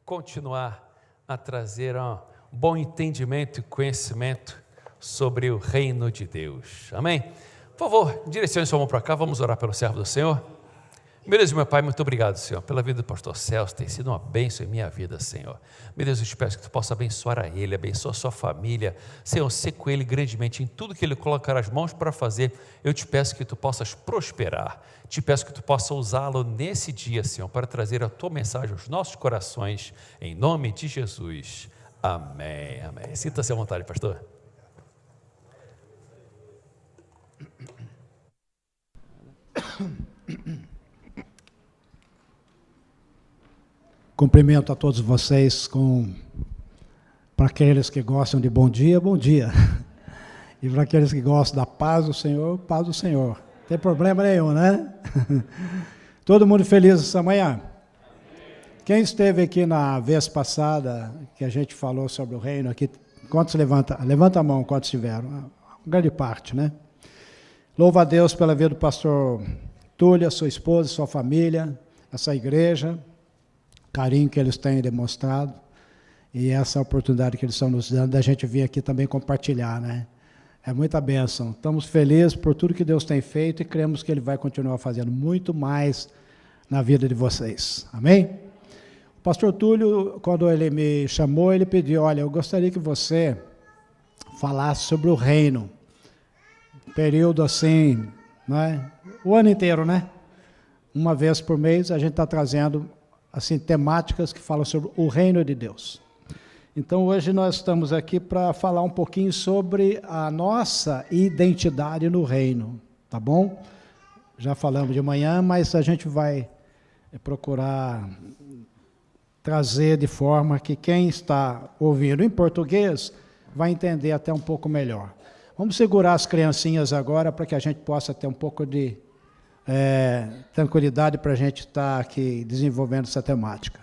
continuar a trazer um bom entendimento e conhecimento sobre o reino de Deus. Amém? Por favor, direcione sua mão para cá, vamos orar pelo servo do Senhor. Meu Deus e meu Pai, muito obrigado, Senhor, pela vida do pastor Celso, tem sido uma bênção em minha vida, Senhor. Meu Deus, eu te peço que tu possa abençoar a ele, abençoa a sua família, Senhor, ser com ele grandemente em tudo que ele colocar as mãos para fazer. Eu te peço que tu possas prosperar, te peço que tu possa usá-lo nesse dia, Senhor, para trazer a tua mensagem aos nossos corações, em nome de Jesus. Amém, amém. Sinta-se à vontade, pastor. Cumprimento a todos vocês para aqueles que gostam de bom dia. E para aqueles que gostam da paz do Senhor, paz do Senhor. Não tem problema nenhum, né? Todo mundo feliz essa manhã? Quem esteve aqui na vez passada, que a gente falou sobre o reino aqui, quantos levanta a mão, quantos tiveram? Uma grande parte, né? Louvo a Deus pela vida do pastor Túlio, a sua esposa, sua família, essa igreja, carinho que eles têm demonstrado e essa oportunidade que eles estão nos dando da gente vir aqui também compartilhar, né? É muita bênção. Estamos felizes por tudo que Deus tem feito e cremos que Ele vai continuar fazendo muito mais na vida de vocês. Amém? O pastor Túlio, quando ele me chamou, ele pediu, olha, eu gostaria que você falasse sobre o reino. Período assim, né? O ano inteiro, né? Uma vez por mês a gente está trazendo assim, temáticas que falam sobre o reino de Deus. Então, hoje nós estamos aqui para falar um pouquinho sobre a nossa identidade no reino, tá bom? Já falamos de manhã, mas a gente vai procurar trazer de forma que quem está ouvindo em português vai entender até um pouco melhor. Vamos segurar as criancinhas agora para que a gente possa ter um pouco de tranquilidade para a gente estar aqui desenvolvendo essa temática.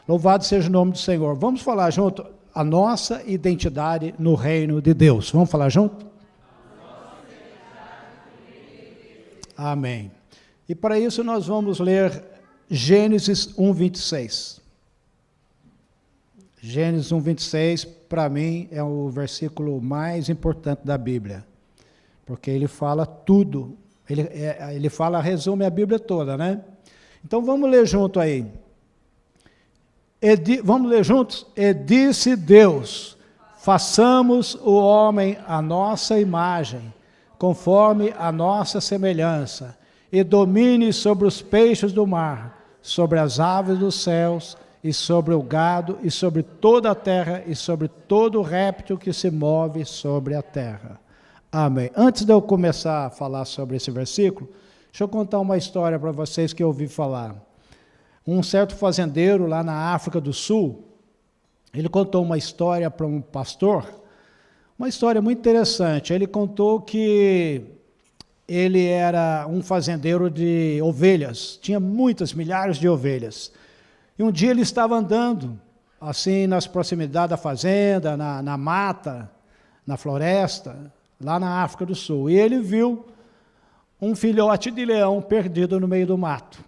Louvado seja o nome do Senhor. Vamos falar junto a nossa identidade no reino de Deus. Vamos falar junto? Amém. E para isso nós vamos ler Gênesis 1:26. Gênesis 1:26, para mim, é o versículo mais importante da Bíblia, porque ele fala tudo. Ele fala, resume a Bíblia toda, né? Então vamos ler junto aí. Vamos ler juntos? E disse Deus, façamos o homem à nossa imagem, conforme a nossa semelhança, e domine sobre os peixes do mar, sobre as aves dos céus, e sobre o gado, e sobre toda a terra, e sobre todo réptil que se move sobre a terra. Amém. Antes de eu começar a falar sobre esse versículo, deixa eu contar uma história para vocês que eu ouvi falar. Um certo fazendeiro lá na África do Sul, ele contou uma história para um pastor, uma história muito interessante. Ele contou que ele era um fazendeiro de ovelhas, tinha milhares de ovelhas. E um dia ele estava andando, assim, nas proximidades da fazenda, na mata, na floresta, lá na África do Sul, e ele viu um filhote de leão perdido no meio do mato.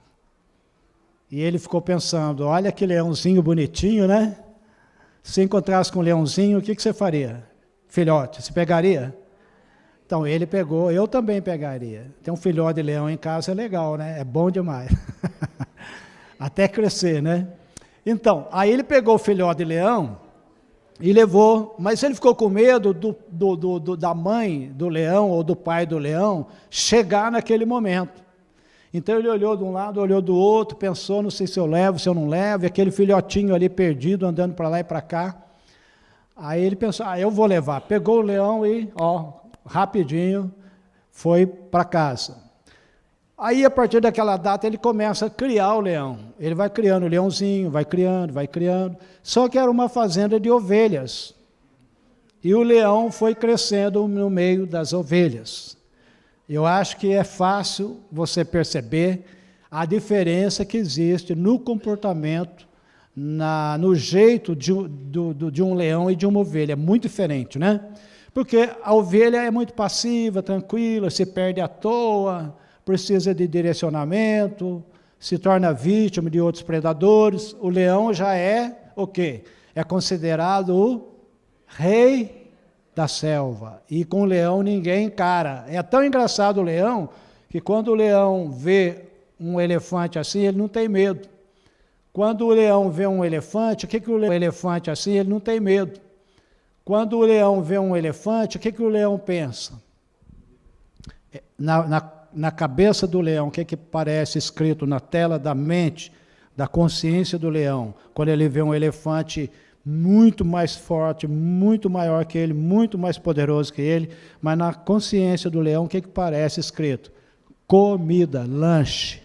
E ele ficou pensando, olha que leãozinho bonitinho, né? Se encontrasse com um leãozinho, o que você faria? Filhote, você pegaria? Então, ele pegou, eu também pegaria. Ter um filhote de leão em casa é legal, né? É bom demais. Até crescer, né? Então, aí ele pegou o filhote de leão e levou, mas ele ficou com medo da mãe do leão ou do pai do leão chegar naquele momento. Então ele olhou de um lado, olhou do outro, pensou, não sei se eu levo, se eu não levo, e aquele filhotinho ali perdido, andando para lá e para cá. Aí ele pensou, eu vou levar. Pegou o leão e, rapidinho, foi para casa. Aí, a partir daquela data, ele começa a criar o leão. Ele vai criando o leãozinho, vai criando. Só que era uma fazenda de ovelhas. E o leão foi crescendo no meio das ovelhas. Eu acho que é fácil você perceber a diferença que existe no comportamento, no jeito de um leão e de uma ovelha. É muito diferente, né? Porque a ovelha é muito passiva, tranquila, se perde à toa, precisa de direcionamento, se torna vítima de outros predadores. O leão já é o quê? É considerado o rei da selva. E com o leão ninguém encara. É tão engraçado o leão, que quando o leão vê um elefante assim, ele não tem medo. Quando o leão vê um elefante, o que o elefante assim, ele não tem medo. Quando o leão vê um elefante, o que o leão pensa? Na cabeça do leão, o que parece escrito na tela da mente, da consciência do leão, quando ele vê um elefante muito mais forte, muito maior que ele, muito mais poderoso que ele, mas na consciência do leão, o que parece escrito? Comida, lanche.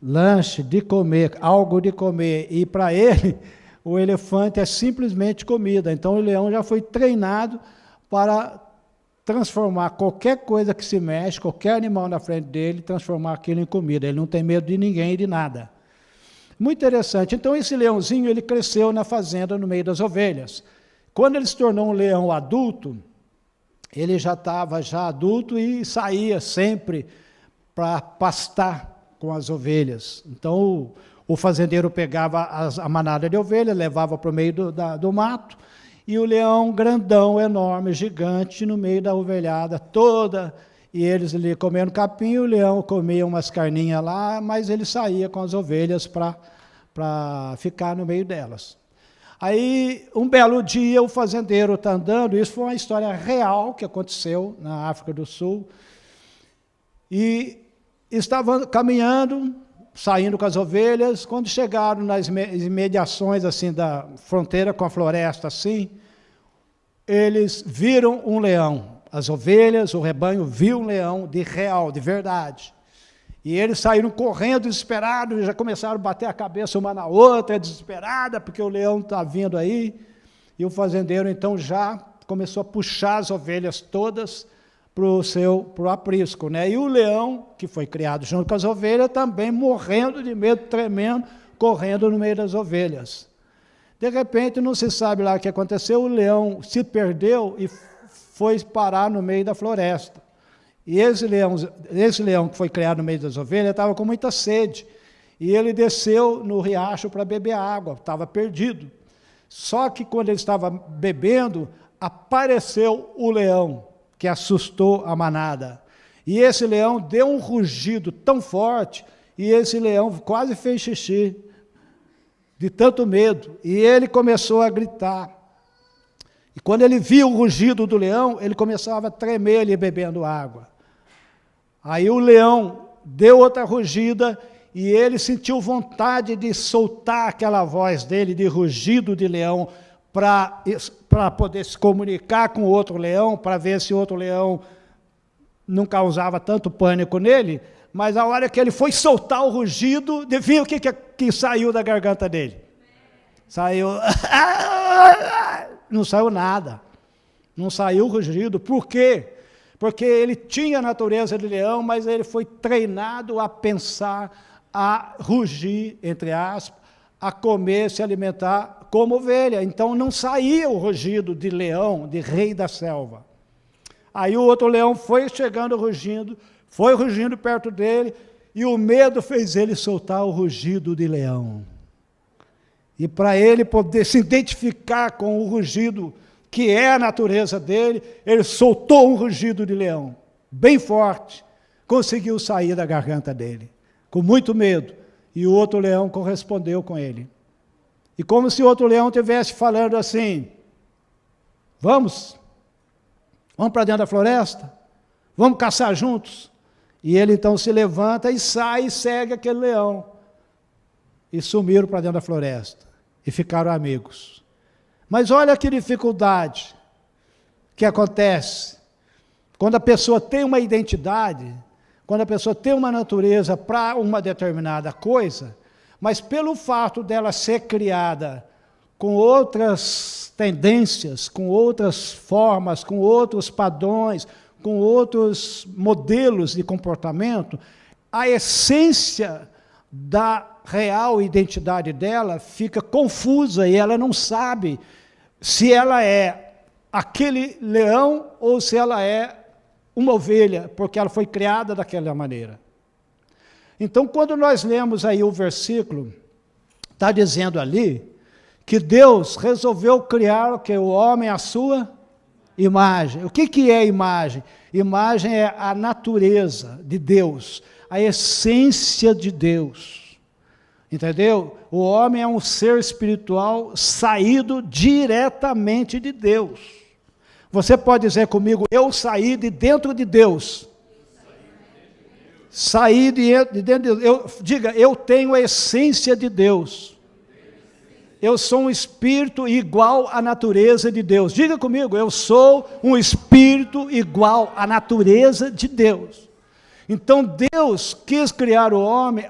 Lanche de comer, algo de comer. E para ele, o elefante é simplesmente comida. Então o leão já foi treinado para transformar qualquer coisa que se mexe, qualquer animal na frente dele, transformar aquilo em comida. Ele não tem medo de ninguém e de nada. Muito interessante. Então esse leãozinho, ele cresceu na fazenda no meio das ovelhas. Quando ele se tornou um leão adulto, ele já estava adulto e saía sempre para pastar com as ovelhas. Então o fazendeiro pegava a manada de ovelhas, levava para o meio do mato, e o leão grandão, enorme, gigante, no meio da ovelhada toda, e eles ali comendo capim, o leão comia umas carninhas lá, mas ele saía com as ovelhas para ficar no meio delas. Aí, um belo dia, o fazendeiro está andando, isso foi uma história real que aconteceu na África do Sul, e estavam caminhando, saindo com as ovelhas, quando chegaram nas imediações assim, da fronteira com a floresta, assim, eles viram um leão. As ovelhas, o rebanho, viu um leão de real, de verdade. E eles saíram correndo, desesperados, já começaram a bater a cabeça uma na outra, desesperada, porque o leão está vindo aí. E o fazendeiro, então, já começou a puxar as ovelhas todas para o aprisco, né? E o leão, que foi criado junto com as ovelhas, também morrendo de medo, tremendo, correndo no meio das ovelhas. De repente, não se sabe lá o que aconteceu, o leão se perdeu e foi parar no meio da floresta. E esse leão que foi criado no meio das ovelhas estava com muita sede. E ele desceu no riacho para beber água, estava perdido. Só que quando ele estava bebendo, apareceu o leão, que assustou a manada. E esse leão deu um rugido tão forte, e esse leão quase fez xixi, de tanto medo. E ele começou a gritar. E quando ele viu o rugido do leão, ele começava a tremer ali bebendo água. Aí o leão deu outra rugida, e ele sentiu vontade de soltar aquela voz dele, de rugido de leão, para poder se comunicar com o outro leão, para ver se o outro leão não causava tanto pânico nele, mas a hora que ele foi soltar o rugido, adivinha o que saiu da garganta dele? Saiu... Não saiu nada. Não saiu o rugido. Por quê? Porque ele tinha a natureza de leão, mas ele foi treinado a pensar, a rugir, entre aspas, a comer, se alimentar como ovelha. Então não saía o rugido de leão, de rei da selva. Aí o outro leão foi chegando rugindo, foi rugindo perto dele, e o medo fez ele soltar o rugido de leão. E para ele poder se identificar com o rugido, que é a natureza dele, ele soltou um rugido de leão, bem forte, conseguiu sair da garganta dele, com muito medo. E o outro leão correspondeu com ele. E como se o outro leão estivesse falando assim: vamos para dentro da floresta, vamos caçar juntos. E ele então se levanta e sai e segue aquele leão. E sumiram para dentro da floresta. E ficaram amigos. Mas olha que dificuldade que acontece quando a pessoa tem uma identidade, quando a pessoa tem uma natureza para uma determinada coisa, mas pelo fato dela ser criada com outras tendências, com outras formas, com outros padrões, com outros modelos de comportamento, a essência da real identidade dela fica confusa e ela não sabe se ela é aquele leão ou se ela é uma ovelha, porque ela foi criada daquela maneira. Então, quando nós lemos aí o versículo, está dizendo ali que Deus resolveu criar o homem à sua imagem. O que é imagem? Imagem é a natureza de Deus, a essência de Deus. Entendeu? O homem é um ser espiritual saído diretamente de Deus. Você pode dizer comigo, eu saí de dentro de Deus. Saí de dentro de Deus. Diga, eu tenho a essência de Deus. Eu sou um espírito igual à natureza de Deus. Diga comigo, eu sou um espírito igual à natureza de Deus. Então Deus quis criar o homem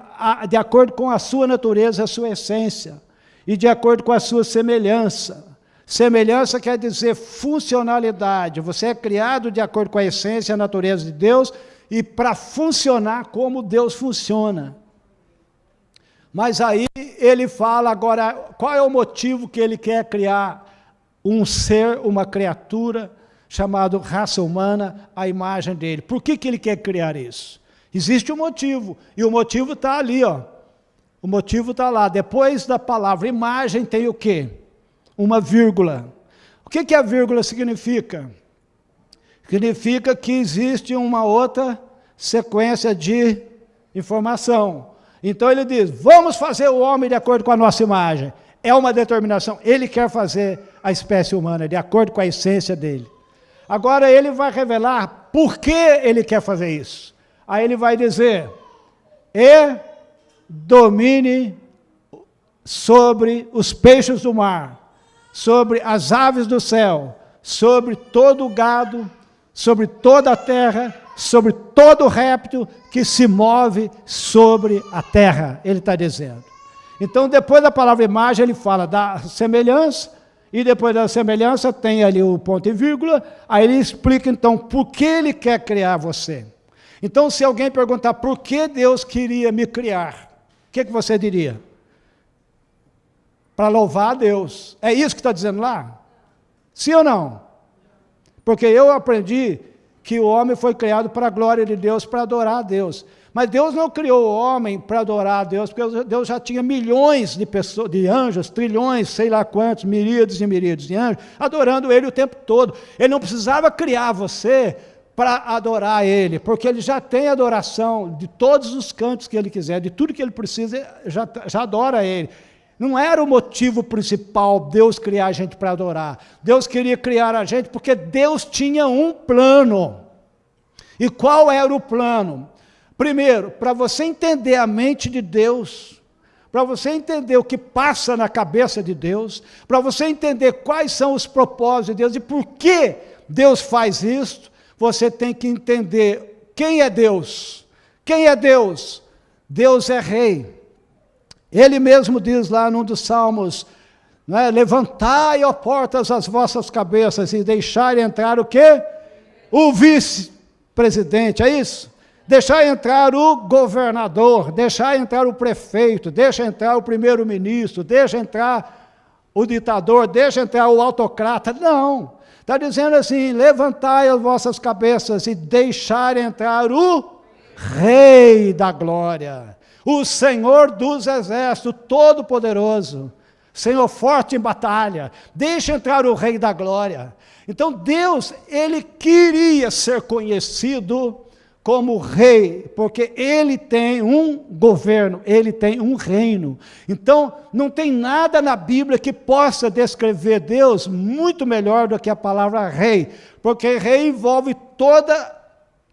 de acordo com a sua natureza, a sua essência, e de acordo com a sua semelhança. Semelhança quer dizer funcionalidade. Você é criado de acordo com a essência e a natureza de Deus e para funcionar como Deus funciona. Mas aí ele fala agora, qual é o motivo que ele quer criar um ser, uma criatura, chamado raça humana, à imagem dele. Por que ele quer criar isso? Existe um motivo, e o motivo está ali, ó. O motivo está lá. Depois da palavra imagem tem o quê? Uma vírgula. O que a vírgula significa? Significa que existe uma outra sequência de informação. Então ele diz, vamos fazer o homem de acordo com a nossa imagem. É uma determinação. Ele quer fazer a espécie humana de acordo com a essência dele. Agora ele vai revelar por que ele quer fazer isso. Aí ele vai dizer, e domine sobre os peixes do mar, sobre as aves do céu, sobre todo o gado, sobre toda a terra, sobre todo réptil que se move sobre a terra, ele está dizendo. Então, depois da palavra imagem, ele fala da semelhança, e depois da semelhança tem ali o ponto e vírgula, aí ele explica então por que ele quer criar você. Então, se alguém perguntar por que Deus queria me criar, o que você diria? Para louvar a Deus. É isso que está dizendo lá? Sim ou não? Porque eu aprendi que o homem foi criado para a glória de Deus, para adorar a Deus. Mas Deus não criou o homem para adorar a Deus, porque Deus já tinha milhões de pessoas, de anjos, trilhões, sei lá quantos, miríades e miríades de anjos, adorando Ele o tempo todo. Ele não precisava criar você para adorar Ele, porque Ele já tem adoração de todos os cantos que Ele quiser, de tudo que Ele precisa, já adora Ele. Não era o motivo principal Deus criar a gente para adorar. Deus queria criar a gente porque Deus tinha um plano. E qual era o plano? Primeiro, para você entender a mente de Deus, para você entender o que passa na cabeça de Deus, para você entender quais são os propósitos de Deus e por que Deus faz isso, você tem que entender quem é Deus. Quem é Deus? Deus é rei. Ele mesmo diz lá num dos salmos, né, levantai, ó portas, as vossas cabeças e deixai entrar o quê? O vice-presidente, é isso? Deixar entrar o governador, deixar entrar o prefeito, deixa entrar o primeiro-ministro, deixa entrar o ditador, deixa entrar o autocrata. Não, está dizendo assim, levantai as vossas cabeças e deixar entrar o Rei da glória. O Senhor dos exércitos, todo-poderoso, Senhor forte em batalha, deixa entrar o Rei da glória. Então Deus, Ele queria ser conhecido como Rei, porque Ele tem um governo, Ele tem um reino. Então não tem nada na Bíblia que possa descrever Deus muito melhor do que a palavra Rei, porque Rei envolve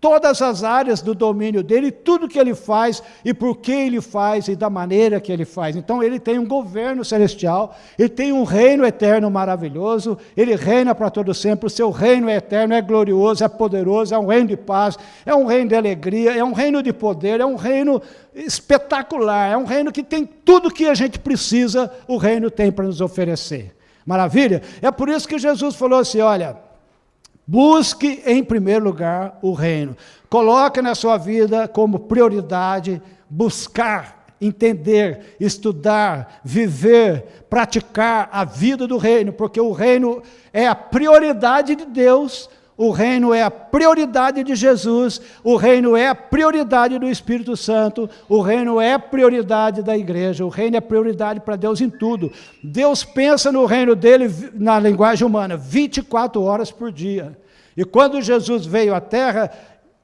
todas as áreas do domínio dele, tudo que ele faz, e por que ele faz, e da maneira que ele faz. Então ele tem um governo celestial, ele tem um reino eterno maravilhoso, ele reina para todo sempre, o seu reino é eterno, é glorioso, é poderoso, é um reino de paz, é um reino de alegria, é um reino de poder, é um reino espetacular, é um reino que tem tudo que a gente precisa, o reino tem para nos oferecer. Maravilha? É por isso que Jesus falou assim, olha, busque em primeiro lugar o reino. Coloque na sua vida como prioridade buscar, entender, estudar, viver, praticar a vida do reino, porque o reino é a prioridade de Deus, o reino é a prioridade de Jesus, o reino é a prioridade do Espírito Santo, o reino é a prioridade da igreja, o reino é prioridade para Deus em tudo. Deus pensa no reino dele, na linguagem humana, 24 horas por dia. E quando Jesus veio à terra,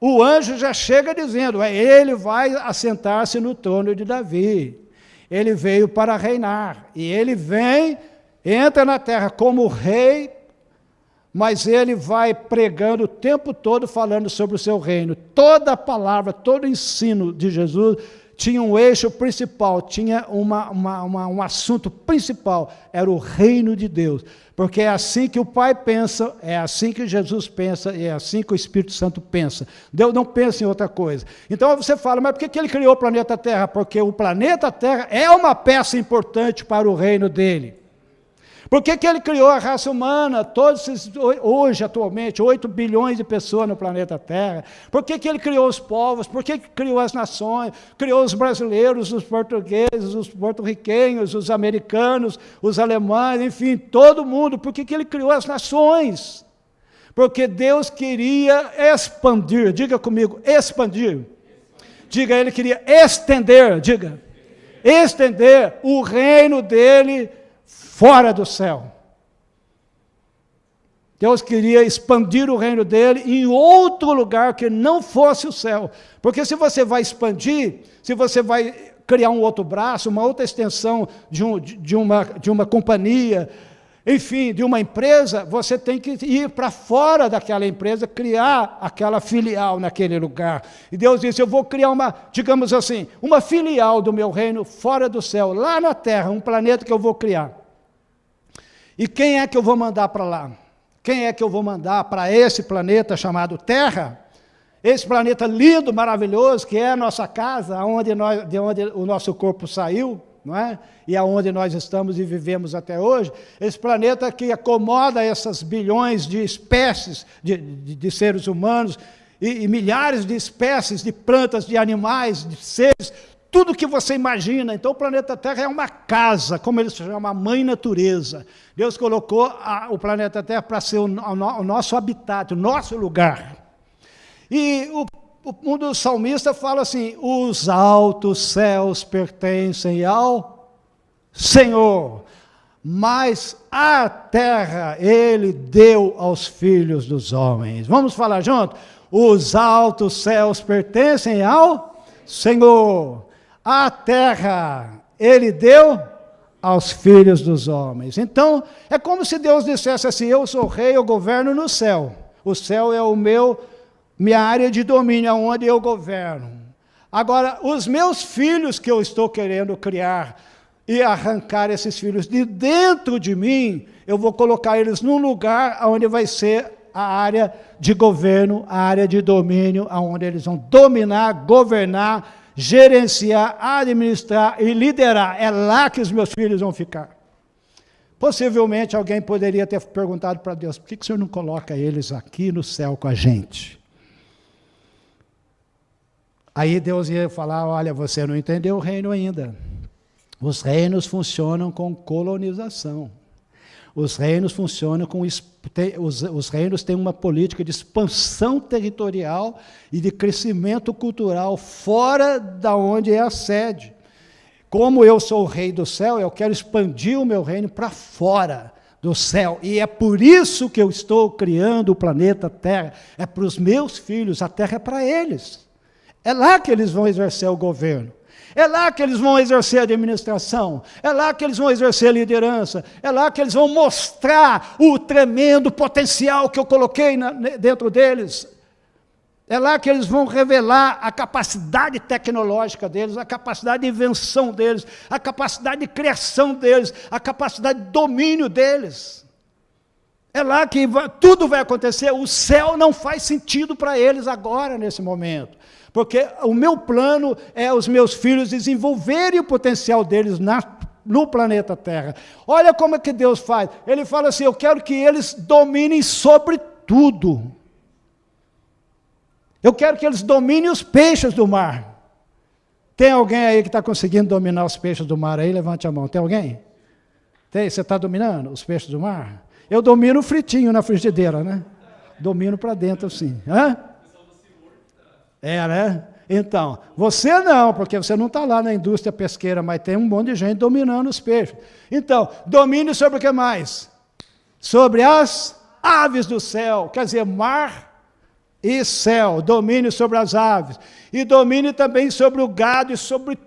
o anjo já chega dizendo, ele vai assentar-se no trono de Davi. Ele veio para reinar, e ele vem, entra na terra como rei, mas ele vai pregando o tempo todo falando sobre o seu reino. Toda a palavra, todo o ensino de Jesus tinha um eixo principal, tinha um assunto principal, era o reino de Deus. Porque é assim que o Pai pensa, é assim que Jesus pensa, e é assim que o Espírito Santo pensa. Deus não pensa em outra coisa. Então você fala, mas por que ele criou o planeta Terra? Porque o planeta Terra é uma peça importante para o reino dele. Por que ele criou a raça humana, hoje, atualmente, 8 bilhões de pessoas no planeta Terra? Por que ele criou os povos? Por que criou as nações? Criou os brasileiros, os portugueses, os porto-riquenhos, os americanos, os alemães, enfim, todo mundo. Por que ele criou as nações? Porque Deus queria expandir, diga comigo, expandir. Diga, ele queria estender, diga, estender o reino dele fora do céu. Deus queria expandir o reino dele em outro lugar que não fosse o céu. Porque se você vai expandir, se você vai criar um outro braço, uma outra extensão de uma companhia, enfim, de uma empresa, você tem que ir para fora daquela empresa, criar aquela filial naquele lugar. E Deus disse, eu vou criar digamos assim, uma filial do meu reino fora do céu, lá na terra, um planeta que eu vou criar. E quem é que eu vou mandar para lá? Quem é que eu vou mandar para esse planeta chamado Terra? Esse planeta lindo, maravilhoso, que é a nossa casa, de onde o nosso corpo saiu, não é? E aonde nós estamos e vivemos até hoje. Esse planeta que acomoda essas bilhões de espécies de seres humanos e milhares de espécies de plantas, de animais, de seres, tudo que você imagina. Então o planeta Terra é uma casa, como ele se chama, a mãe natureza. Deus colocou o planeta Terra para ser o nosso habitat, o nosso lugar. E um dos salmistas fala assim, os altos céus pertencem ao Senhor, mas a terra ele deu aos filhos dos homens. Vamos falar junto? Os altos céus pertencem ao Senhor. A terra ele deu aos filhos dos homens. Então, é como se Deus dissesse assim, eu sou rei, eu governo no céu. O céu é minha área de domínio, onde eu governo. Agora, os meus filhos que eu estou querendo criar e arrancar esses filhos de dentro de mim, eu vou colocar eles num lugar onde vai ser a área de governo, a área de domínio, onde eles vão dominar, governar, gerenciar, administrar e liderar. É lá que os meus filhos vão ficar. Possivelmente alguém poderia ter perguntado para Deus, por que o Senhor não coloca eles aqui no céu com a gente? Aí Deus ia falar, olha, você não entendeu o reino ainda. Os reinos funcionam com colonização. Os reinos funcionam os reinos têm uma política de expansão territorial e de crescimento cultural fora da onde é a sede. Como eu sou o rei do céu, eu quero expandir o meu reino para fora do céu. E é por isso que eu estou criando o planeta Terra. É para os meus filhos, a Terra é para eles. É lá que eles vão exercer o governo. É lá que eles vão exercer a administração, é lá que eles vão exercer a liderança, é lá que eles vão mostrar o tremendo potencial que eu coloquei dentro deles. É lá que eles vão revelar a capacidade tecnológica deles, a capacidade de invenção deles, a capacidade de criação deles, a capacidade de domínio deles. É lá que tudo vai acontecer. O céu não faz sentido para eles agora, nesse momento. Porque o meu plano é os meus filhos desenvolverem o potencial deles no planeta Terra. Olha como é que Deus faz. Ele fala assim, eu quero que eles dominem sobre tudo. Eu quero que eles dominem os peixes do mar. Tem alguém aí que está conseguindo dominar os peixes do mar aí? Levante a mão. Tem alguém? Tem? Você está dominando os peixes do mar? Eu domino o fritinho na frigideira, né? Domínio para dentro, assim. Hã? É, né? Então, você não, porque você não está lá na indústria pesqueira, mas tem um monte de gente dominando os peixes. Então, domine sobre o que mais? Sobre as aves do céu, quer dizer, mar e céu, domine sobre as aves. E domine também sobre o gado e sobre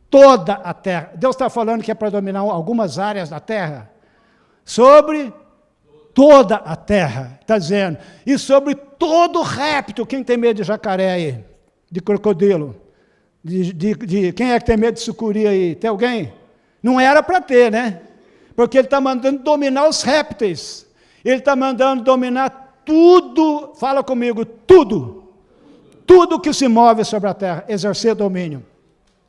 toda a terra. Deus está falando que é para dominar algumas áreas da terra? Sobre toda a terra, está dizendo. E sobre todo réptil. Quem tem medo de jacaré aí? De crocodilo? Quem é que tem medo de sucuri aí? Tem alguém? Não era para ter, né? Porque ele está mandando dominar os répteis. Ele está mandando dominar tudo, fala comigo, tudo. Tudo que se move sobre a terra, exercer domínio.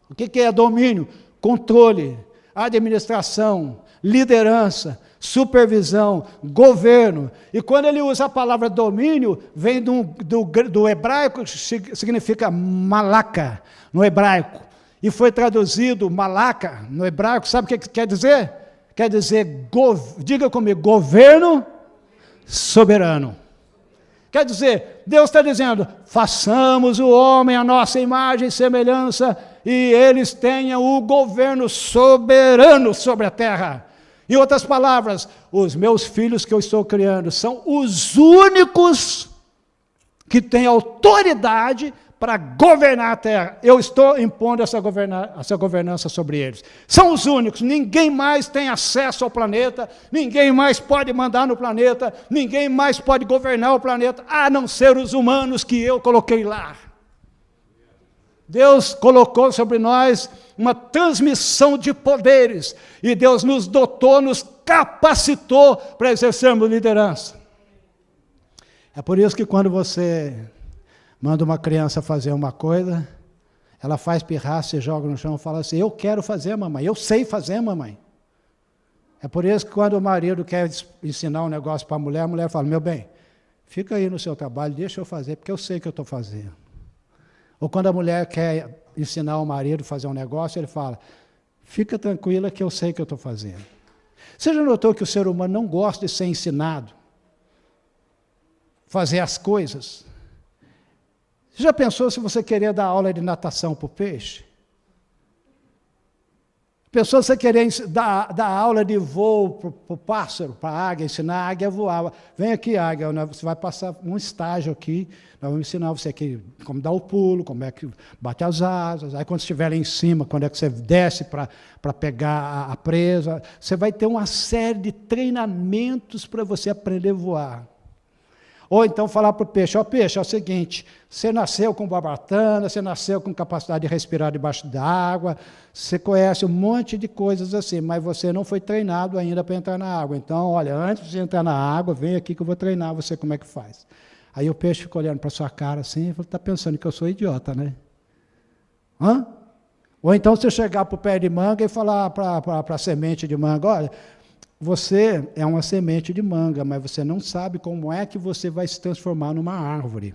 O que é domínio? Controle, administração, liderança, supervisão, governo. E quando ele usa a palavra domínio, vem do hebraico, significa malaca, no hebraico. E foi traduzido malaca, no hebraico, sabe o que quer dizer? Quer dizer, diga comigo, governo soberano. Quer dizer, Deus está dizendo, façamos o homem a nossa imagem e semelhança, e eles tenham o governo soberano sobre a terra. Em outras palavras, os meus filhos que eu estou criando são os únicos que têm autoridade para governar a terra. Eu estou impondo essa governança sobre eles. São os únicos, ninguém mais tem acesso ao planeta, ninguém mais pode mandar no planeta, ninguém mais pode governar o planeta, a não ser os humanos que eu coloquei lá. Deus colocou sobre nós uma transmissão de poderes, e Deus nos dotou, nos capacitou para exercermos liderança. É por isso que quando você manda uma criança fazer uma coisa, ela faz pirraça, se joga no chão e fala assim, eu quero fazer, mamãe, eu sei fazer, mamãe. É por isso que quando o marido quer ensinar um negócio para a mulher fala, meu bem, fica aí no seu trabalho, deixa eu fazer, porque eu sei que eu estou fazendo. Ou quando a mulher quer ensinar o marido a fazer um negócio, ele fala, fica tranquila que eu sei que eu estou fazendo. Você já notou que o ser humano não gosta de ser ensinado a fazer as coisas? Você já pensou se você querer dar aula de natação para o peixe? Pensou se você querer dar aula de voo para o pássaro, para a águia, ensinar a águia a voar? Vem aqui, águia, você vai passar um estágio aqui, nós vamos ensinar você aqui como dar o pulo, como é que bate as asas, aí quando estiver lá em cima, quando é que você desce para pegar a presa, você vai ter uma série de treinamentos para você aprender a voar. Ou então falar para o peixe, ó peixe, é o seguinte, você nasceu com barbatana, você nasceu com capacidade de respirar debaixo d'água, você conhece um monte de coisas assim, mas você não foi treinado ainda para entrar na água. Então, olha, antes de entrar na água, vem aqui que eu vou treinar você como é que faz. Aí o peixe fica olhando para a sua cara assim, e fala, está pensando que eu sou idiota, né? Hã? Ou então você chegar para o pé de manga e falar para a semente de manga, olha, você é uma semente de manga, mas você não sabe como é que você vai se transformar numa árvore.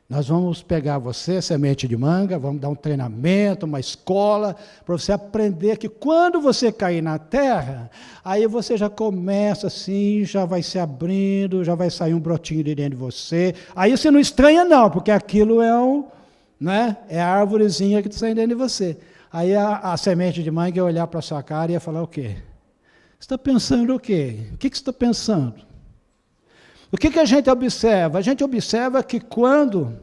Nós vamos pegar você, semente de manga, vamos dar um treinamento, uma escola, para você aprender que quando você cair na terra, aí você já começa assim, já vai se abrindo, já vai sair um brotinho de dentro de você. Aí você não estranha não, porque aquilo é é a árvorezinha que está saindo dentro de você. Aí a semente de manga ia olhar para a sua cara e ia falar o quê? Você está pensando o quê? O que você está pensando? O que a gente observa? A gente observa que quando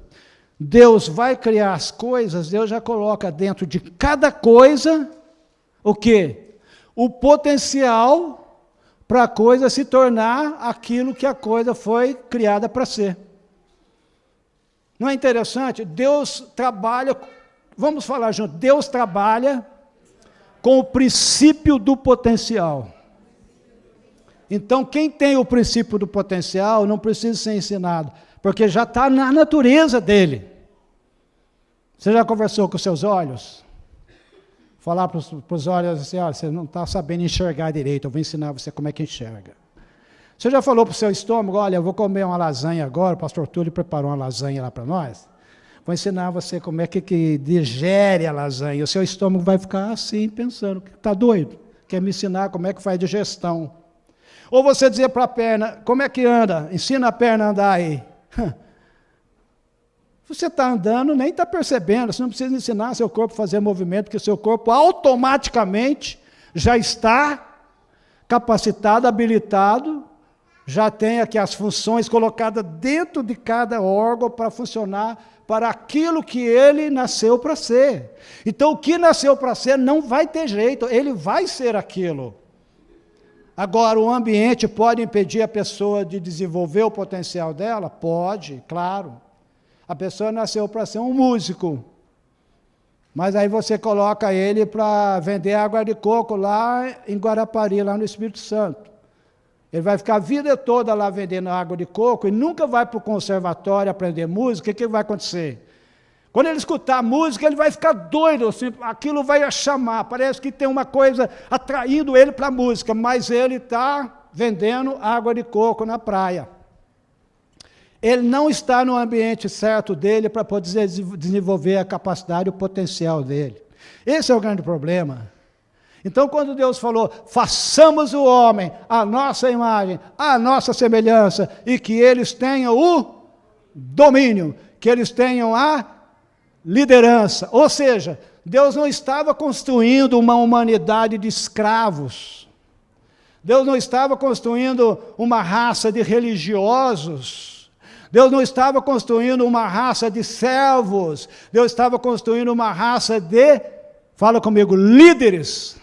Deus vai criar as coisas, Deus já coloca dentro de cada coisa, o quê? O potencial para a coisa se tornar aquilo que a coisa foi criada para ser. Não é interessante? Deus trabalha, vamos falar junto, Deus trabalha com o princípio do potencial. Então, quem tem o princípio do potencial não precisa ser ensinado, porque já está na natureza dele. Você já conversou com os seus olhos? Falar para os olhos assim, olha, você não está sabendo enxergar direito, eu vou ensinar você como é que enxerga. Você já falou para o seu estômago, olha, eu vou comer uma lasanha agora, o pastor Túlio preparou uma lasanha lá para nós, vou ensinar você como é que digere a lasanha, o seu estômago vai ficar assim, pensando, está doido? Quer me ensinar como é que faz digestão? Ou você dizer para a perna, como é que anda? Ensina a perna a andar aí. Você está andando, nem está percebendo, você não precisa ensinar seu corpo a fazer movimento, porque seu corpo automaticamente já está capacitado, habilitado, já tem aqui as funções colocadas dentro de cada órgão para funcionar para aquilo que ele nasceu para ser. Então, o que nasceu para ser não vai ter jeito, ele vai ser aquilo. Agora, o ambiente pode impedir a pessoa de desenvolver o potencial dela? Pode, claro. A pessoa nasceu para ser um músico, mas aí você coloca ele para vender água de coco lá em Guarapari, lá no Espírito Santo. Ele vai ficar a vida toda lá vendendo água de coco e nunca vai para o conservatório aprender música. O que vai acontecer? Quando ele escutar música, ele vai ficar doido, assim, aquilo vai chamar, parece que tem uma coisa atraindo ele para a música, mas ele está vendendo água de coco na praia. Ele não está no ambiente certo dele para poder desenvolver a capacidade, o potencial dele. Esse é o grande problema. Então, quando Deus falou, façamos o homem a nossa imagem, a nossa semelhança, e que eles tenham o domínio, que eles tenham a liderança. Ou seja, Deus não estava construindo uma humanidade de escravos. Deus não estava construindo uma raça de religiosos. Deus não estava construindo uma raça de servos. Deus estava construindo uma raça de, fala comigo, líderes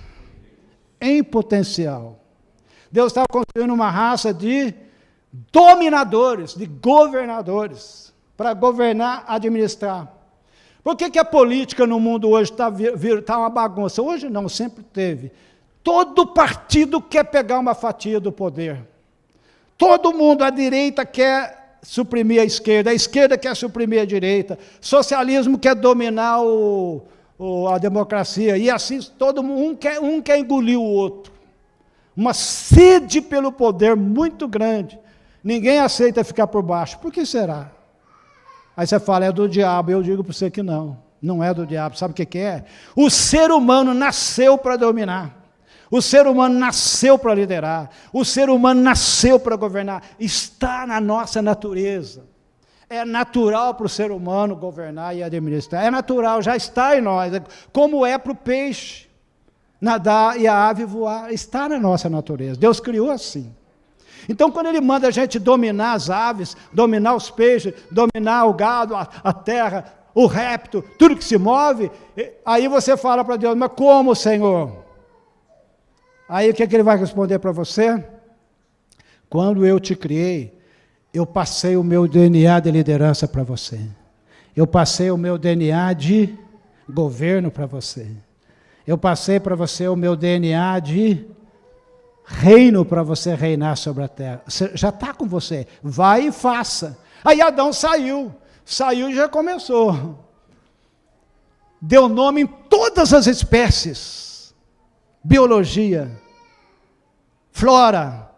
em potencial. Deus estava construindo uma raça de dominadores, de governadores, para governar, administrar. Por que a política no mundo hoje está uma bagunça? Hoje não, sempre teve. Todo partido quer pegar uma fatia do poder. Todo mundo, a direita quer suprimir a esquerda quer suprimir a direita, socialismo quer dominar a democracia, e assim todo mundo, um quer engolir o outro. Uma sede pelo poder muito grande. Ninguém aceita ficar por baixo. Por que será? Aí você fala, é do diabo. Eu digo para você que não, não é do diabo. Sabe o que é? O ser humano nasceu para dominar. O ser humano nasceu para liderar, o ser humano nasceu para governar, está na nossa natureza. É natural para o ser humano governar e administrar, é natural, já está em nós, como é para o peixe nadar e a ave voar, está na nossa natureza, Deus criou assim. Então, quando Ele manda a gente dominar as aves, dominar os peixes, dominar o gado, a terra, o réptil, tudo que se move, aí você fala para Deus, mas como, Senhor? Aí o que Ele vai responder para você? Quando eu te criei, eu passei o meu DNA de liderança para você. Eu passei o meu DNA de governo para você. Eu passei para você o meu DNA de reino para você reinar sobre a terra. Já está com você. Vai e faça. Aí Adão saiu e já começou. Deu nome em todas as espécies. Biologia, flora,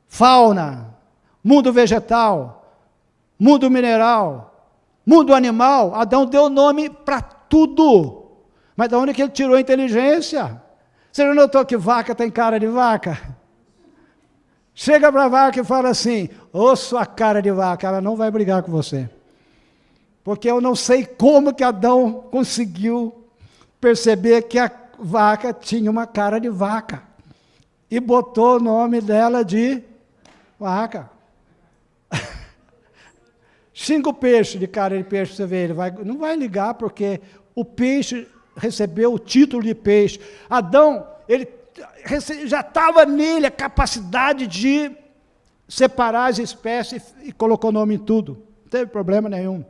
fauna, mundo vegetal, mundo mineral, mundo animal. Adão deu nome para tudo. Mas de onde que ele tirou a inteligência? Você já notou que vaca tem cara de vaca? Chega para a vaca e fala assim, ô sua cara de vaca, ela não vai brigar com você. Porque eu não sei como que Adão conseguiu perceber que a vaca tinha uma cara de vaca e botou o nome dela de vaca. Xinga o peixe de cara de peixe, você vê, não vai ligar porque o peixe recebeu o título de peixe. Adão, ele já estava nele a capacidade de separar as espécies e colocou nome em tudo, não teve problema nenhum.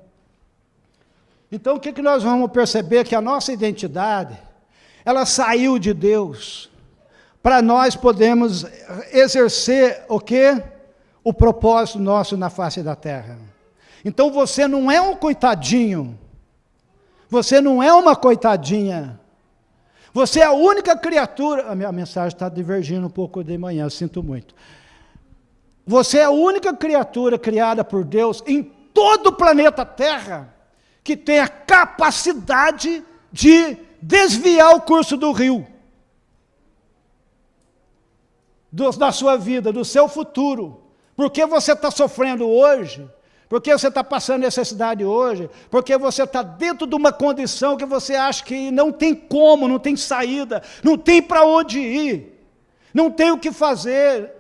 Então o que nós vamos perceber? Que a nossa identidade, ela saiu de Deus, para nós podermos exercer o quê? O propósito nosso na face da terra. Então você não é um coitadinho, você não é uma coitadinha, você é a única criatura, a minha mensagem está divergindo um pouco de manhã, eu sinto muito. Você é a única criatura criada por Deus em todo o planeta Terra, que tem a capacidade de desviar o curso do rio. da sua vida, do seu futuro. Por que você está sofrendo hoje? Por que você está passando necessidade hoje? Porque você está dentro de uma condição que você acha que não tem como, não tem saída, não tem para onde ir, não tem o que fazer.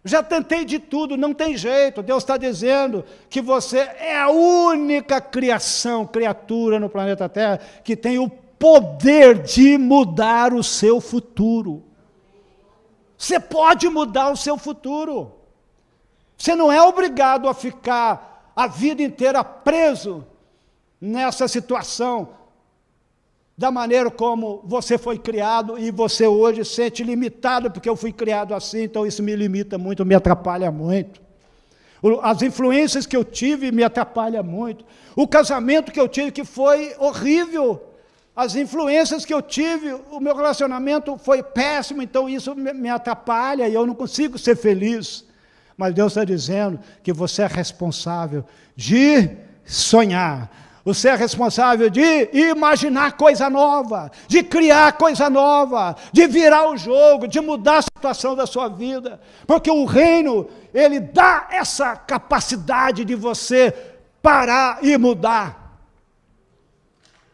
Já tentei de tudo, não tem jeito. Deus está dizendo que você é a única criatura no planeta Terra que tem o poder de mudar o seu futuro. Você pode mudar o seu futuro. Você não é obrigado a ficar a vida inteira preso nessa situação, da maneira como você foi criado e você hoje se sente limitado, porque eu fui criado assim, então isso me limita muito, me atrapalha muito. As influências que eu tive me atrapalham muito. O casamento que eu tive, que foi horrível. As influências que eu tive, o meu relacionamento foi péssimo, então isso me atrapalha e eu não consigo ser feliz. Mas Deus está dizendo que você é responsável de sonhar. Você é responsável de imaginar coisa nova, de criar coisa nova, de virar o jogo, de mudar a situação da sua vida. Porque o reino, ele dá essa capacidade de você parar e mudar.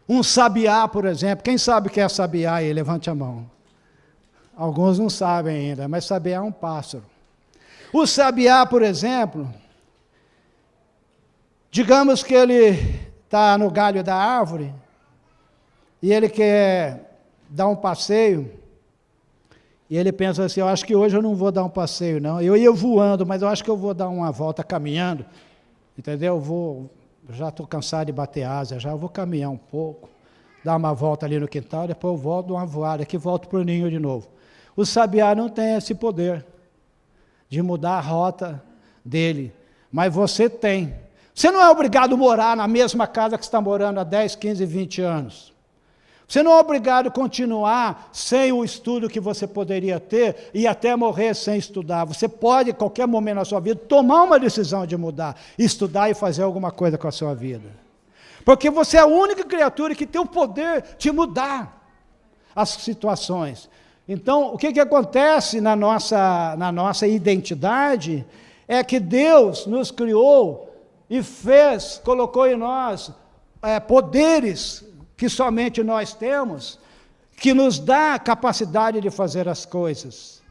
Um sabiá, por exemplo, quem sabe o que é sabiá aí? Levante a mão. Alguns não sabem ainda, mas sabiá é um pássaro. O sabiá, por exemplo, digamos que ele está no galho da árvore e ele quer dar um passeio e ele pensa assim, eu acho que hoje eu não vou dar um passeio não, eu ia voando, mas eu acho que eu vou dar uma volta caminhando, entendeu? Já estou cansado de bater asa, já vou caminhar um pouco, dar uma volta ali no quintal, depois eu volto, dou uma voada aqui, volto para o ninho de novo. O sabiá não tem esse poder de mudar a rota dele, mas você tem. Você não é obrigado a morar na mesma casa que você está morando há 10, 15, 20 anos. Você não é obrigado a continuar sem o estudo que você poderia ter e até morrer sem estudar. Você pode, em qualquer momento na sua vida, tomar uma decisão de mudar, estudar e fazer alguma coisa com a sua vida. Porque você é a única criatura que tem o poder de mudar as situações. Então, o que acontece na nossa identidade é que Deus nos criou e colocou em nós poderes que somente nós temos, que nos dá a capacidade de fazer as coisas.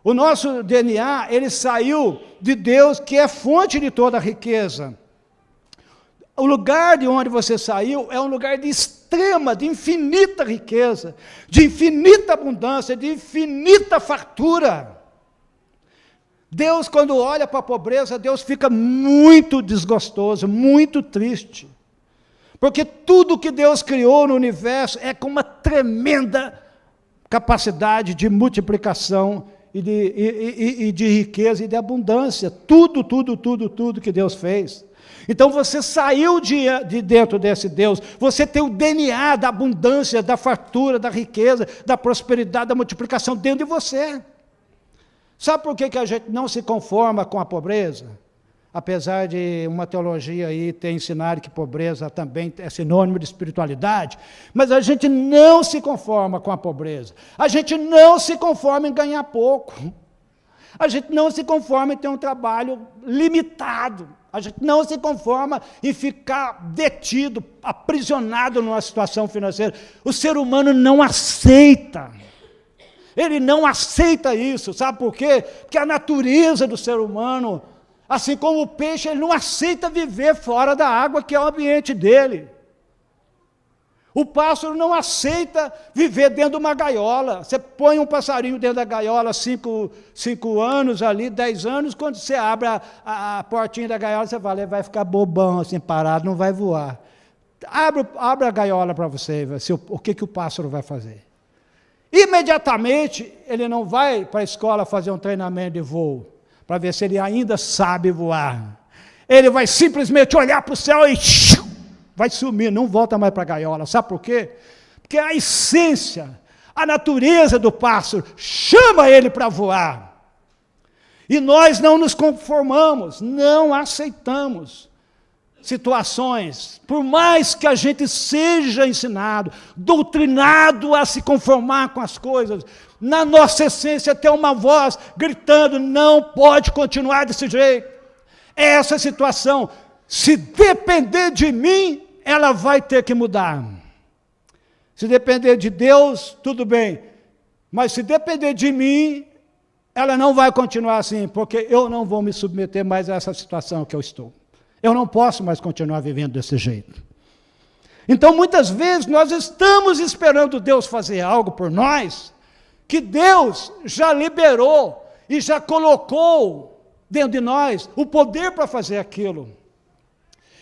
O nosso DNA, ele saiu de Deus, que é fonte de toda a riqueza. O lugar de onde você saiu é um lugar de extrema, de infinita riqueza, de infinita abundância, de infinita fartura. Deus, quando olha para a pobreza, Deus fica muito desgostoso, muito triste. Porque tudo que Deus criou no universo é com uma tremenda capacidade de multiplicação e de riqueza e de abundância. Tudo que Deus fez. Então você saiu de dentro desse Deus, você tem o DNA da abundância, da fartura, da riqueza, da prosperidade, da multiplicação dentro de você. Sabe por que a gente não se conforma com a pobreza? Apesar de uma teologia aí ter ensinado que pobreza também é sinônimo de espiritualidade, mas a gente não se conforma com a pobreza. A gente não se conforma em ganhar pouco. A gente não se conforma em ter um trabalho limitado. A gente não se conforma em ficar detido, aprisionado numa situação financeira. O ser humano não aceita. Ele não aceita isso. Sabe por quê? Porque a natureza do ser humano, assim como o peixe, ele não aceita viver fora da água, que é o ambiente dele. O pássaro não aceita viver dentro de uma gaiola. Você põe um passarinho dentro da gaiola 5 anos ali, 10 anos, quando você abre a portinha da gaiola, você fala, ele vai ficar bobão, assim, parado, não vai voar. Abre a gaiola para você ver o que o pássaro vai fazer. Imediatamente, ele não vai para a escola fazer um treinamento de voo, para ver se ele ainda sabe voar. Ele vai simplesmente olhar para o céu e vai sumir, não volta mais para a gaiola. Sabe por quê? Porque a essência, a natureza do pássaro chama ele para voar. E nós não nos conformamos, não aceitamos situações, por mais que a gente seja ensinado, doutrinado a se conformar com as coisas, na nossa essência tem uma voz gritando, não pode continuar desse jeito. Essa situação, se depender de mim, ela vai ter que mudar. Se depender de Deus, tudo bem, mas se depender de mim, ela não vai continuar assim, porque eu não vou me submeter mais a essa situação que eu estou. Eu não posso mais continuar vivendo desse jeito. Então, muitas vezes, nós estamos esperando Deus fazer algo por nós, que Deus já liberou e já colocou dentro de nós o poder para fazer aquilo.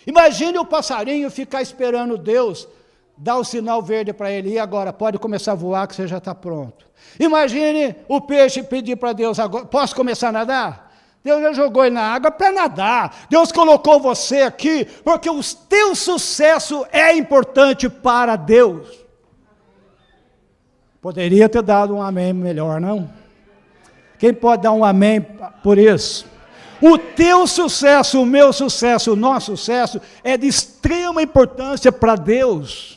Imagine o passarinho ficar esperando Deus dar o sinal verde para ele, e agora, pode começar a voar que você já está pronto. Imagine o peixe pedir para Deus, agora, posso começar a nadar? Deus já jogou ele na água para nadar. Deus colocou você aqui, porque o teu sucesso é importante para Deus. Poderia ter dado um amém melhor, não? Quem pode dar um amém por isso? O teu sucesso, o meu sucesso, o nosso sucesso é de extrema importância para Deus.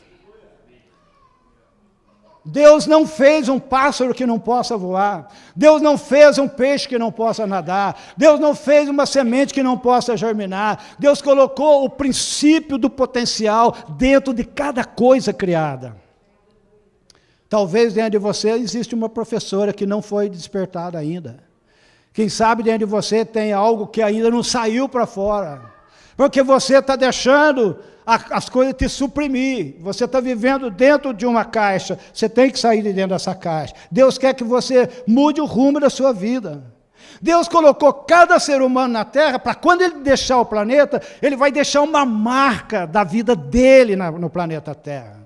Deus não fez um pássaro que não possa voar. Deus não fez um peixe que não possa nadar. Deus não fez uma semente que não possa germinar. Deus colocou o princípio do potencial dentro de cada coisa criada. Talvez dentro de você existe uma professora que não foi despertada ainda. Quem sabe dentro de você tem algo que ainda não saiu para fora. Porque você está deixando as coisas te suprimir. Você está vivendo dentro de uma caixa. Você tem que sair de dentro dessa caixa. Deus quer que você mude o rumo da sua vida. Deus colocou cada ser humano na Terra para quando ele deixar o planeta, ele vai deixar uma marca da vida dele no planeta Terra.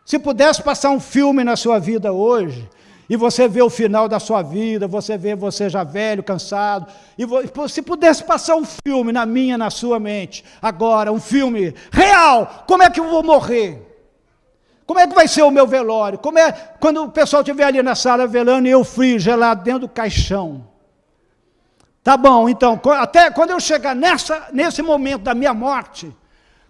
Se pudesse passar um filme na sua vida hoje, e você vê o final da sua vida, você vê você já velho, cansado, e se pudesse passar um filme na minha, na sua mente, agora, um filme real, como é que eu vou morrer? Como é que vai ser o meu velório? Quando o pessoal estiver ali na sala velando e eu frio, gelado, dentro do caixão? Tá bom, então, até quando eu chegar nesse momento da minha morte,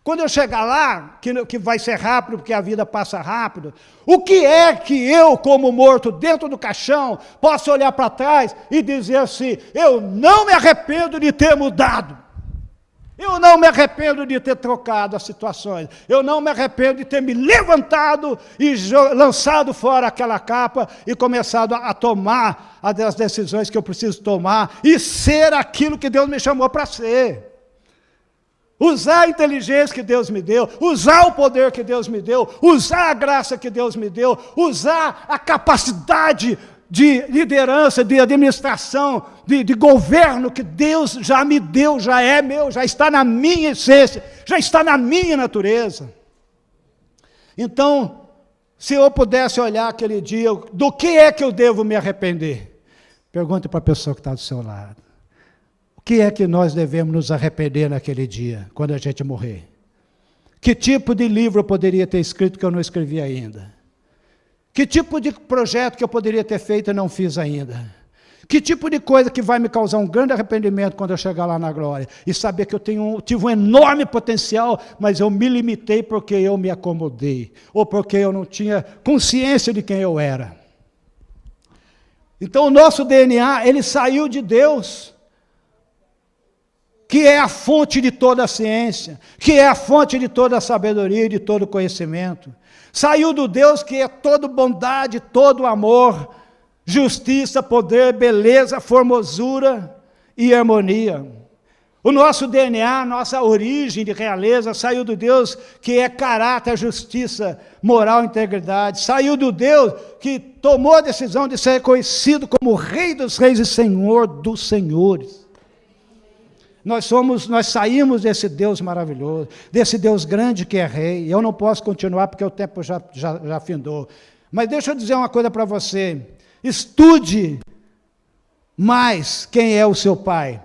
quando eu chegar lá, que vai ser rápido, porque a vida passa rápido, o que é que eu, como morto dentro do caixão, posso olhar para trás e dizer assim, eu não me arrependo de ter mudado, eu não me arrependo de ter trocado as situações, eu não me arrependo de ter me levantado e lançado fora aquela capa e começado a tomar as decisões que eu preciso tomar e ser aquilo que Deus me chamou para ser. Usar a inteligência que Deus me deu, usar o poder que Deus me deu, usar a graça que Deus me deu, usar a capacidade de liderança, de administração, de governo que Deus já me deu, já é meu, já está na minha essência, já está na minha natureza. Então, se eu pudesse olhar aquele dia, do que é que eu devo me arrepender? Pergunte para a pessoa que está do seu lado. O que é que nós devemos nos arrepender naquele dia, quando a gente morrer? Que tipo de livro eu poderia ter escrito que eu não escrevi ainda? Que tipo de projeto que eu poderia ter feito e não fiz ainda? Que tipo de coisa que vai me causar um grande arrependimento quando eu chegar lá na glória? E saber que eu tive um enorme potencial, mas eu me limitei porque eu me acomodei, ou porque eu não tinha consciência de quem eu era. Então o nosso DNA, ele saiu de Deus, que é a fonte de toda a ciência, que é a fonte de toda a sabedoria e de todo o conhecimento. Saiu do Deus que é todo bondade, todo amor, justiça, poder, beleza, formosura e harmonia. O nosso DNA, nossa origem de realeza, saiu do Deus que é caráter, justiça, moral, integridade. Saiu do Deus que tomou a decisão de ser reconhecido como Rei dos Reis e Senhor dos Senhores. Nós saímos desse Deus maravilhoso, desse Deus grande que é Rei. Eu não posso continuar porque o tempo já findou. Mas deixa eu dizer uma coisa para você. Estude mais quem é o seu pai.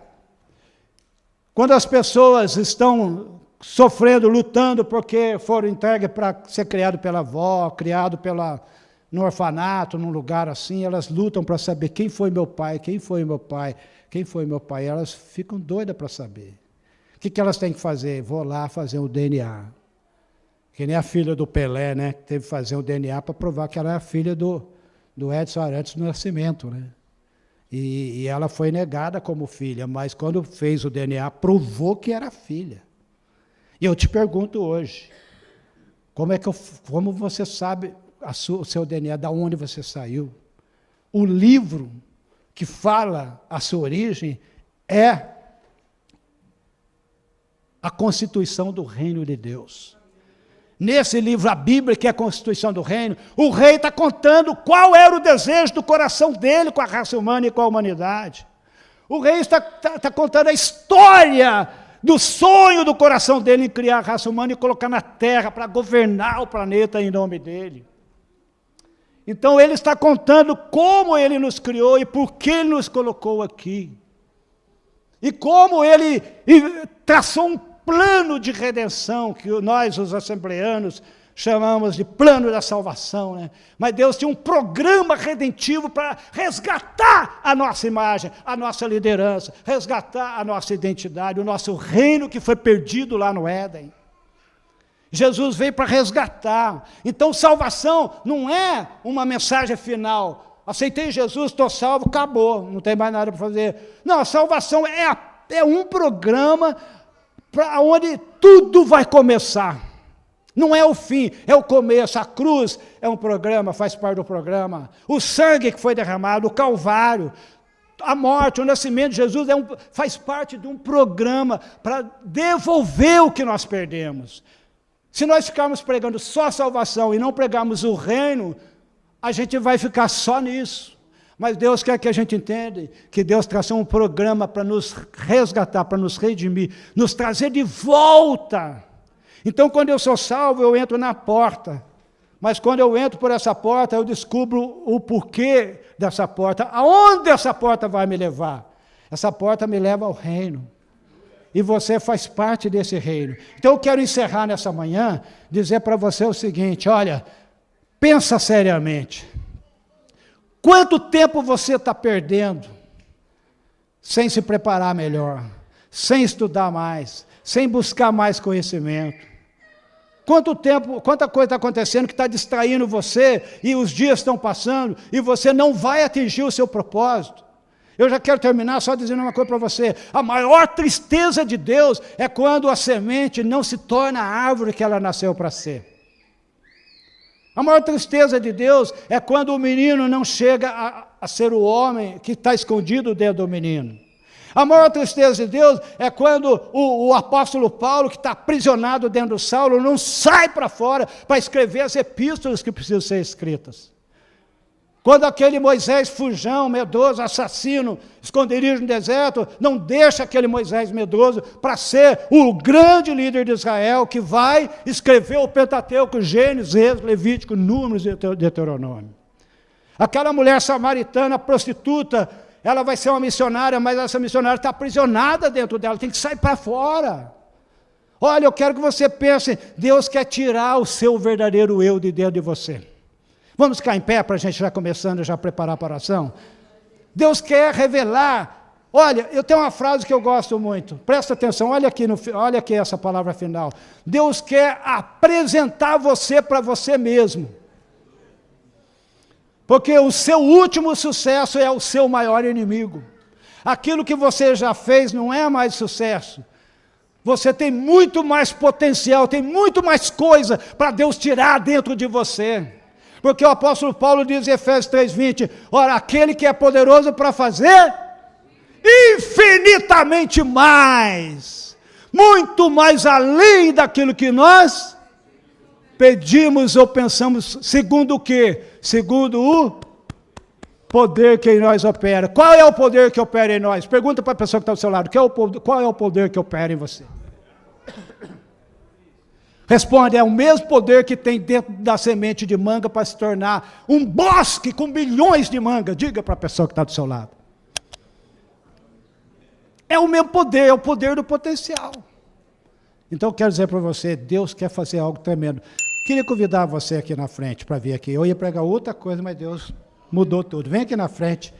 Quando as pessoas estão sofrendo, lutando porque foram entregues para ser criado pela avó, criado no orfanato, num lugar assim, elas lutam para saber quem foi meu pai, quem foi meu pai, quem foi meu pai. Elas ficam doidas para saber. que elas têm que fazer? Vou lá fazer o DNA. Que nem a filha do Pelé, né? Que teve que fazer o DNA para provar que ela era filha do Edson Arantes do Nascimento, né? E ela foi negada como filha, mas quando fez o DNA, provou que era filha. E eu te pergunto hoje, como você sabe o seu DNA, de onde você saiu? O livro que fala a sua origem é a Constituição do Reino de Deus. Nesse livro, a Bíblia, que é a Constituição do Reino, o rei está contando qual era o desejo do coração dele com a raça humana e com a humanidade. O rei está contando a história do sonho do coração dele em criar a raça humana e colocar na terra para governar o planeta em nome dele. Então, ele está contando como ele nos criou e por que ele nos colocou aqui. E como ele traçou um plano de redenção, que nós, os assembleanos, chamamos de plano da salvação, né? Mas Deus tinha um programa redentivo para resgatar a nossa imagem, a nossa liderança, resgatar a nossa identidade, o nosso reino que foi perdido lá no Éden. Jesus veio para resgatar. Então, salvação não é uma mensagem final. Aceitei Jesus, estou salvo, acabou, não tem mais nada para fazer. Não, a salvação é um programa para onde tudo vai começar. Não é o fim, é o começo. A cruz é um programa, faz parte do programa. O sangue que foi derramado, o Calvário, a morte, o nascimento de Jesus faz parte de um programa para devolver o que nós perdemos. Se nós ficarmos pregando só a salvação e não pregarmos o reino, a gente vai ficar só nisso. Mas Deus quer que a gente entenda que Deus traçou um programa para nos resgatar, para nos redimir, nos trazer de volta. Então, quando eu sou salvo, eu entro na porta. Mas quando eu entro por essa porta, eu descubro o porquê dessa porta. Aonde essa porta vai me levar? Essa porta me leva ao reino. E você faz parte desse reino. Então, eu quero encerrar nessa manhã, dizer para você o seguinte, olha, pensa seriamente. Quanto tempo você está perdendo sem se preparar melhor, sem estudar mais, sem buscar mais conhecimento? Quanta coisa está acontecendo que está distraindo você e os dias estão passando e você não vai atingir o seu propósito? Eu já quero terminar só dizendo uma coisa para você. A maior tristeza de Deus é quando a semente não se torna a árvore que ela nasceu para ser. A maior tristeza de Deus é quando o menino não chega a ser o homem que está escondido dentro do menino. A maior tristeza de Deus é quando o apóstolo Paulo, que está aprisionado dentro do Saulo, não sai para fora para escrever as epístolas que precisam ser escritas. Quando aquele Moisés fujão, medroso, assassino, esconderijo no deserto, não deixa aquele Moisés medroso para ser o grande líder de Israel que vai escrever o Pentateuco, Gênesis, Êxodo, Levítico, Números e Deuteronômio. Aquela mulher samaritana, prostituta, ela vai ser uma missionária, mas essa missionária está aprisionada dentro dela, tem que sair para fora. Olha, eu quero que você pense, Deus quer tirar o seu verdadeiro eu de dentro de você. Vamos ficar em pé para a gente já começando, já preparar para a oração? Deus quer revelar. Olha, eu tenho uma frase que eu gosto muito. Presta atenção, olha aqui essa palavra final. Deus quer apresentar você para você mesmo. Porque o seu último sucesso é o seu maior inimigo. Aquilo que você já fez não é mais sucesso. Você tem muito mais potencial, tem muito mais coisa para Deus tirar dentro de você. Porque o apóstolo Paulo diz em Efésios 3:20, ora, aquele que é poderoso para fazer infinitamente mais, muito mais além daquilo que nós pedimos ou pensamos, segundo o quê? Segundo o poder que em nós opera. Qual é o poder que opera em nós? Pergunta para a pessoa que está ao seu lado, qual é o poder que opera em você? Responde, é o mesmo poder que tem dentro da semente de manga para se tornar um bosque com bilhões de mangas. Diga para a pessoa que está do seu lado. É o mesmo poder, é o poder do potencial. Então eu quero dizer para você, Deus quer fazer algo tremendo. Queria convidar você aqui na frente para vir aqui. Eu ia pregar outra coisa, mas Deus mudou tudo. Vem aqui na frente.